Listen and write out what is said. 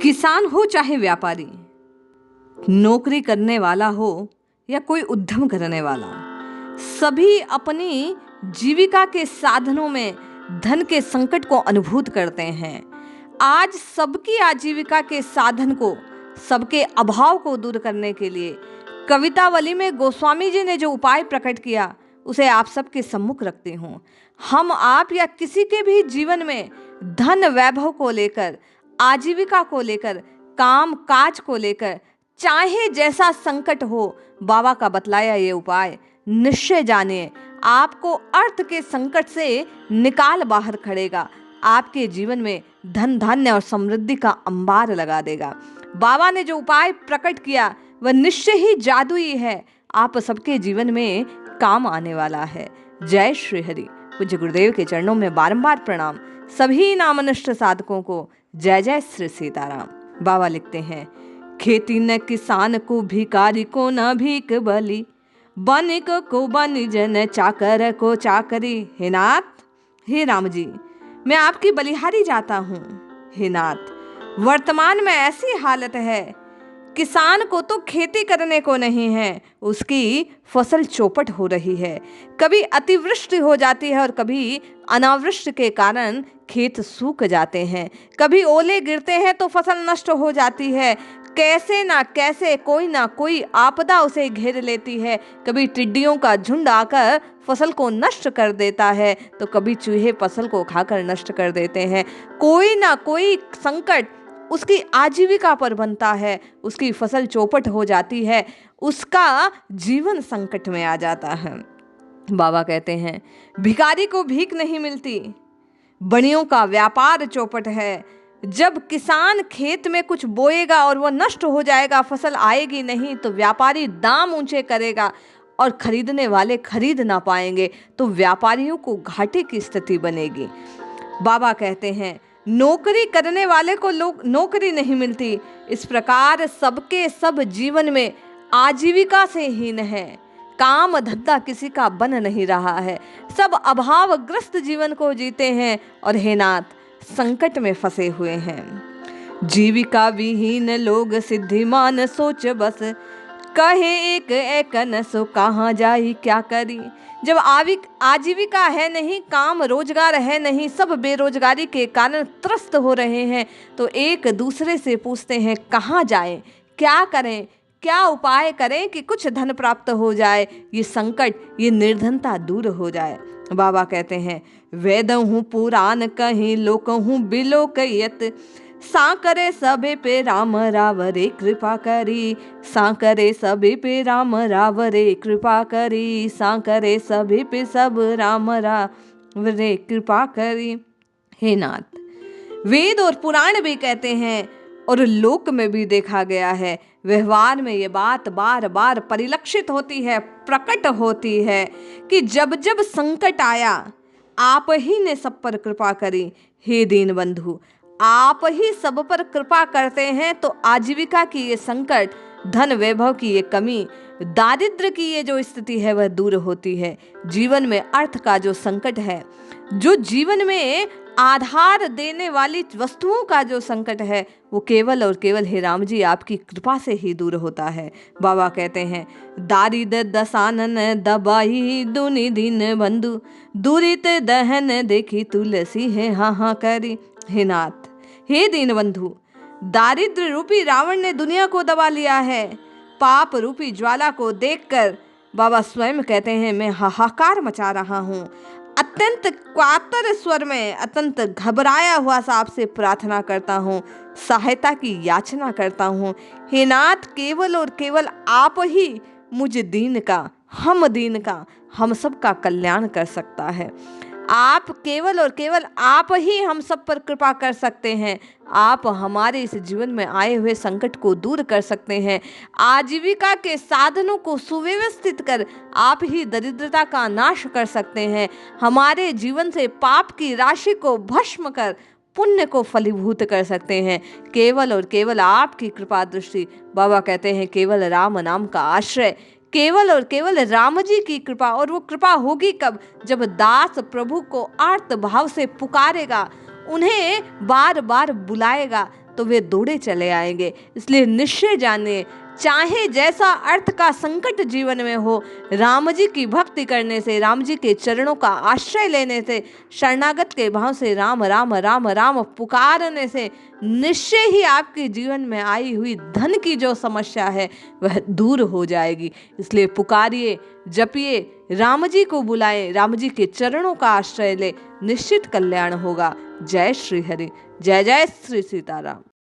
किसान हो चाहे व्यापारी, नौकरी करने वाला हो या कोई उद्यम करने वाला, सभी अपनी जीविका के साधनों में धन के संकट को अनुभूत करते हैं। आज सबकी आजीविका के साधन को, सबके अभाव को दूर करने के लिए कवितावली में गोस्वामी जी ने जो उपाय प्रकट किया, उसे आप सबके सम्मुख रखती हूँ। हम आप या किसी के भी जीवन में धन वैभव को लेकर, आजीविका को लेकर, काम काज को लेकर चाहे जैसा संकट हो, बाबा का बतलाया ये उपाय निश्चय जानिए, आपको अर्थ के संकट से निकाल बाहर खड़ेगा, आपके जीवन में धन धान्य और समृद्धि का अंबार लगा देगा। बाबा ने जो उपाय प्रकट किया वह निश्चय ही जादुई है, आप सबके जीवन में काम आने वाला है। जय श्री हरि। पूज्य गुरुदेव के चरणों में बारंबार प्रणाम। सभी नामनिष्ठ साधकों को जय जय श्री सीताराम। बाबा लिखते हैं, खेती न किसान को, भिखारी को न भीख बली, बनिक को बनिजन, चाकर को चाकरी। हे नाथ, हे राम जी, मैं आपकी बलिहारी जाता हूँ। हे नाथ, वर्तमान में ऐसी हालत है, किसान को तो खेती करने को नहीं है, उसकी फसल चौपट हो रही है। कभी अतिवृष्टि हो जाती है और कभी अनावृष्टि के कारण खेत सूख जाते हैं, कभी ओले गिरते हैं तो फसल नष्ट हो जाती है। कैसे ना कैसे कोई ना कोई आपदा उसे घेर लेती है। कभी टिड्डियों का झुंड आकर फसल को नष्ट कर देता है, तो कभी चूहे फसल को खाकर नष्ट कर देते हैं। कोई ना कोई संकट उसकी आजीविका पर बनता है, उसकी फसल चौपट हो जाती है, उसका जीवन संकट में आ जाता है। बाबा कहते हैं, भिखारी को भीख नहीं मिलती, बनियों का व्यापार चौपट है। जब किसान खेत में कुछ बोएगा और वह नष्ट हो जाएगा, फसल आएगी नहीं, तो व्यापारी दाम ऊंचे करेगा और खरीदने वाले खरीद ना पाएंगे, तो व्यापारियों को घाटे की स्थिति बनेगी। बाबा कहते हैं, नौकरी करने वाले को लोग नौकरी नहीं मिलती। इस प्रकार सबके सब जीवन में आजीविका से हीन है, काम धंधा किसी का बन नहीं रहा है, सब अभावग्रस्त जीवन को जीते हैं और हे नाथ, संकट में फंसे हुए हैं। जीविका विहीन लोग सिद्धिमान सोच बस, कहे एक न सो कहाँ जाई क्या करी। जब आजीविका है नहीं, काम रोजगार है नहीं, सब बेरोजगारी के कारण त्रस्त हो रहे हैं, तो एक दूसरे से पूछते हैं कहाँ जाएं, क्या करें, क्या उपाय करें कि कुछ धन प्राप्त हो जाए, ये संकट, ये निर्धनता दूर हो जाए। बाबा कहते हैं, वेद हूँ पुराण कहीं, लोक हूँ बिलोकयत, सांकरे सभी पे राम रावरे कृपा करी, सांकरे सभी पे राम रावरे कृपा करी, सांकरे सभी पे सब राम रावरे कृपा करी। हे नाथ, वेद और पुराण भी कहते हैं और लोक में भी देखा गया है, व्यवहार में ये बात बार बार परिलक्षित होती है, प्रकट होती है कि जब जब संकट आया, आप ही ने सब पर कृपा करी। हे दीन बंधु, आप ही सब पर कृपा करते हैं, तो आजीविका की ये संकट, धन वैभव की ये कमी, दारिद्र्य की ये जो स्थिति है वह दूर होती है। जीवन में अर्थ का जो संकट है, जो जीवन में आधार देने वाली वस्तुओं का जो संकट है, वो केवल और केवल हे राम जी आपकी कृपा से ही दूर होता है। बाबा कहते हैं, दारिद्र दसानन दबाई दुनि दिन बंधु, दूरित दहन देखी तुलसी है हाँ करी। हे नाथ, हे दीन बंधु, दारिद्र रूपी रावण ने दुनिया को दबा लिया है। पाप रूपी ज्वाला को देखकर बाबा स्वयं कहते हैं, मैं हाहाकार मचा रहा हूँ। अत्यंत कातर स्वर में, अत्यंत घबराया हुआ सा आपसे प्रार्थना करता हूँ, सहायता की याचना करता हूँ। हे नाथ, केवल और केवल आप ही मुझ दीन का, हम सब का कल्याण कर सकता है। आप, केवल और केवल आप ही हम सब पर कृपा कर सकते हैं। आप हमारे इस जीवन में आए हुए संकट को दूर कर सकते हैं। आजीविका के साधनों को सुव्यवस्थित कर आप ही दरिद्रता का नाश कर सकते हैं। हमारे जीवन से पाप की राशि को भस्म कर पुण्य को फलीभूत कर सकते हैं। केवल और केवल आपकी कृपा दृष्टि। बाबा कहते हैं, केवल राम नाम का आश्रय, केवल और केवल राम जी की कृपा। और वो कृपा होगी कब? जब दास प्रभु को आर्त भाव से पुकारेगा, उन्हें बार बार बुलाएगा, तो वे दौड़े चले आएंगे। इसलिए निश्चय जानिए, चाहे जैसा अर्थ का संकट जीवन में हो, राम जी की भक्ति करने से, राम जी के चरणों का आश्रय लेने से, शरणागत के भाव से राम राम राम राम पुकारने से निश्चय ही आपके जीवन में आई हुई धन की जो समस्या है वह दूर हो जाएगी। इसलिए पुकारिए, जपिए, राम जी को बुलाए, राम जी के चरणों का आश्रय ले, निश्चित कल्याण होगा। जय श्री हरि, जय जय श्री सीताराम।